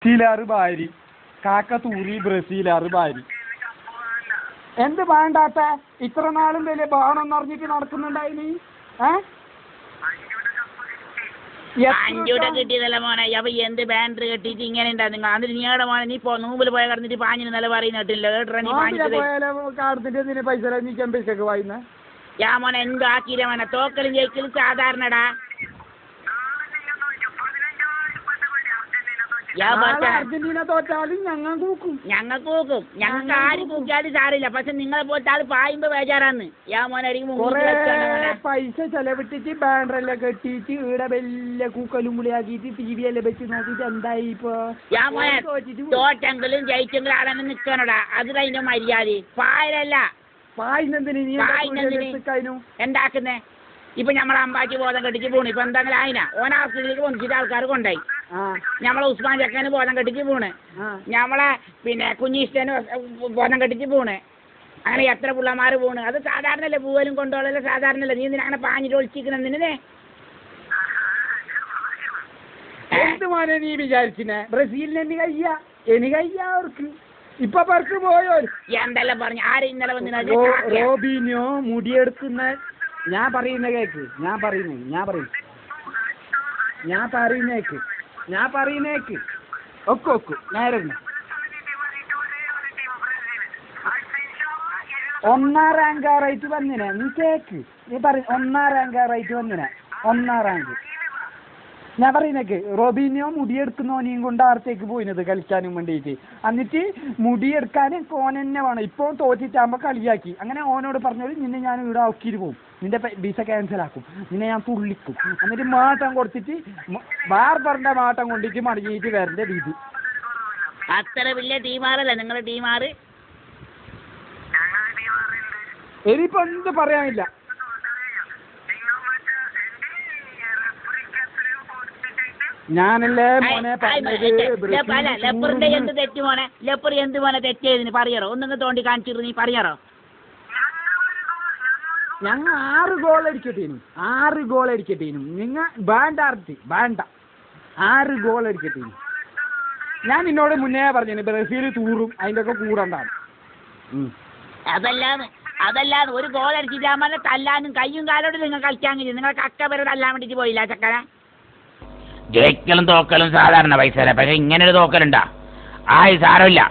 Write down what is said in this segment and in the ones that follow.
ബ്രസീലാറ് ഭാര്യ കാക്ക തൂറി ബ്രസീലാറ് ഭാര്യ എന്ത് വേണ്ടാത്ത ഇത്ര നാളും വലിയ ബാണെന്ന് അറിഞ്ഞിട്ട് നടക്കുന്നുണ്ടായിനി അഞ്ചൂടെ കിട്ടിയതല്ല മോനെ അപ്പൊ എന്ത് ബാൻഡർ കെട്ടിട്ട് ഇങ്ങനെ ഉണ്ടാ നിങ്ങൾ അതിന് നീയുടെ മോനെ നീ നോമ്പിൽ പോയ കടന്നിട്ട് പാഞ്ഞിന് നല്ല പറയുന്നിട്ടില്ല പൈസ വായിന്ന യാ മോനെ എന്താക്കിയില്ല മോനെ തോക്കലും ജയിക്കലും സാധാരണടാ അർജന്റീന തോറ്റാലും ഞങ്ങൾ കൂക്കും ഞങ്ങൾക്ക് ആരും കൂക്കിയാലും സാറില്ല പക്ഷെ നിങ്ങളെ പോലത്തെ ആള് പായുമ്പോ ബേജാറാന്ന് യാ മോനെ പൈസ ചെലവിട്ടിട്ട് ബാനറെല്ലാം കെട്ടിയിട്ട് ഇവിടെ വലിയ കൂക്കലും മുളിയാക്കിയിട്ട് ടി വി എല്ലാം വെച്ച് നോക്കിട്ട് എന്തായി ഇപ്പൊ യാ മോനെ തോറ്റെങ്കിലും ജയിച്ചെങ്കിലും അവിടെ നിൽക്കണടാ അത് അതിന്റെ മര്യാദ പായലല്ല എന്താക്കുന്നേ ഇപ്പൊ നമ്മളെ അമ്പാച്ചി ബോധം കെട്ടിച്ച് പോണ് ഇപ്പൊ എന്തെങ്കിലും ആയിന ഓനാസ്തിലേക്ക് പൊന്നിച്ചിട്ട് ആൾക്കാർ കൊണ്ടായി നമ്മളെ ഉസ്മാൻ ചക്കന് ബോധം കെട്ടിച്ച് പോണ് നമ്മളെ പിന്നെ കുഞ്ഞിഷ്ടന് ബോധം കെട്ടിച്ച് പോണ് അങ്ങനെ എത്ര പിള്ളമാര് പോണ് അത് സാധാരണല്ലേ പൂവലും കൊണ്ടുപോകലല്ലേ സാധാരണല്ലേ നീ അങ്ങനെ പാഞ്ഞിട്ട് ഒളിച്ചിരിക്കണെന്നിനെ എന്തുമാനെ നീ വിചാരിച്ചിനെ ബ്രസീലിന് എനിക്ക് അവർക്ക് ഇപ്പൊ പുറത്ത് പോയോ എന്തെല്ലാം പറഞ്ഞു ആര് ഇന്നലെ വന്നിനാ റോബിനോ മുടിയെടുക്കുന്ന ഞാൻ പറയുന്നേക്ക് ഒക്കെ നേരെ ഒന്നാം റാങ്കാറായിട്ട് വന്നിനെ നീ കേക്ക് നീ ഒന്നാം റാങ്കാറായിട്ട് വന്നിനെ ഒന്നാം റാങ്ക് ഞാൻ പറയുന്നേക്ക് റോബിനോ മുടിയെടുക്കുന്നോനെയും കൊണ്ട് ആർത്തേക്ക് പോയിനത് കളിക്കാനും വേണ്ടിയിട്ട് എന്നിട്ട് മുടിയെടുക്കാൻ ഓൻ തന്നെ വേണം ഇപ്പോൾ തോറ്റിട്ടാകുമ്പോൾ കളിയാക്കി അങ്ങനെ ഓനോട് പറഞ്ഞോളൂ നിന്നെ ഞാൻ ഇവിടെ ആക്കിയിട്ട് പോകും നിന്റെ വിസ ക്യാൻസൽ ആക്കും നിന്നെ ഞാൻ തുള്ളിക്കും എന്നിട്ട് മാട്ടം കൊടുത്തിട്ട് ബാർബറിന്റെ മാട്ടം കൊണ്ടിട്ട് മടങ്ങിയിട്ട് വരേണ്ട രീതി അത്ര വലിയ ടീമാറല്ല നിങ്ങളുടെ ടീമാറ് ഇനിയിപ്പോ എന്ത് പറയാനില്ല ഞാനല്ലേ മോനെ ലെപ്പറിന്റെ എന്ത് തെറ്റ് മോനെ ലെപ്പർ എന്ത് മോനെ തെറ്റേതിന് പറയറോ ഒന്നും തോണ്ടി കാണിച്ചിട്ട് നീ പറയറോ ഞങ്ങൾ 6 ഗോൾ അടിക്കട്ടേനും നിങ്ങൾ വേണ്ട 6 ഗോൾ അടിക്കട്ടേനും ഞാൻ നിന്നോട് മുന്നേ പറഞ്ഞു ബ്രസീൽ തൂറും അതിൻ്റെ ഒക്കെ കൂടണ്ടാണ് അതല്ലാന്ന് ഒരു ഗോൾ അടിച്ചിട്ടാകുമ്പോൾ തല്ലാനും കയ്യും കാലോട് നിങ്ങൾ കളിക്കാൻ കഴിയും നിങ്ങൾ കക്ക വരെ തല്ലാൻ വേണ്ടിട്ട് പോയില്ല ചക്കര ജയിക്കലും തോക്കലും സാധാരണ പൈസ പക്ഷെ ഇങ്ങനെ ഒരു തോക്കലുണ്ടാ സാരമില്ല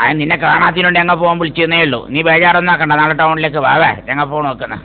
അത് നിന്നെ കാണാത്തിനുണ്ട് ഞങ്ങൾ ഫോൺ വിളിച്ചെന്നേ ഉള്ളൂ നീ ബേജാറൊന്നും ആക്കണ്ട നാളെ ടൗണിലേക്ക് വാവേ ഞങ്ങൾ ഫോൺ നോക്കുന്ന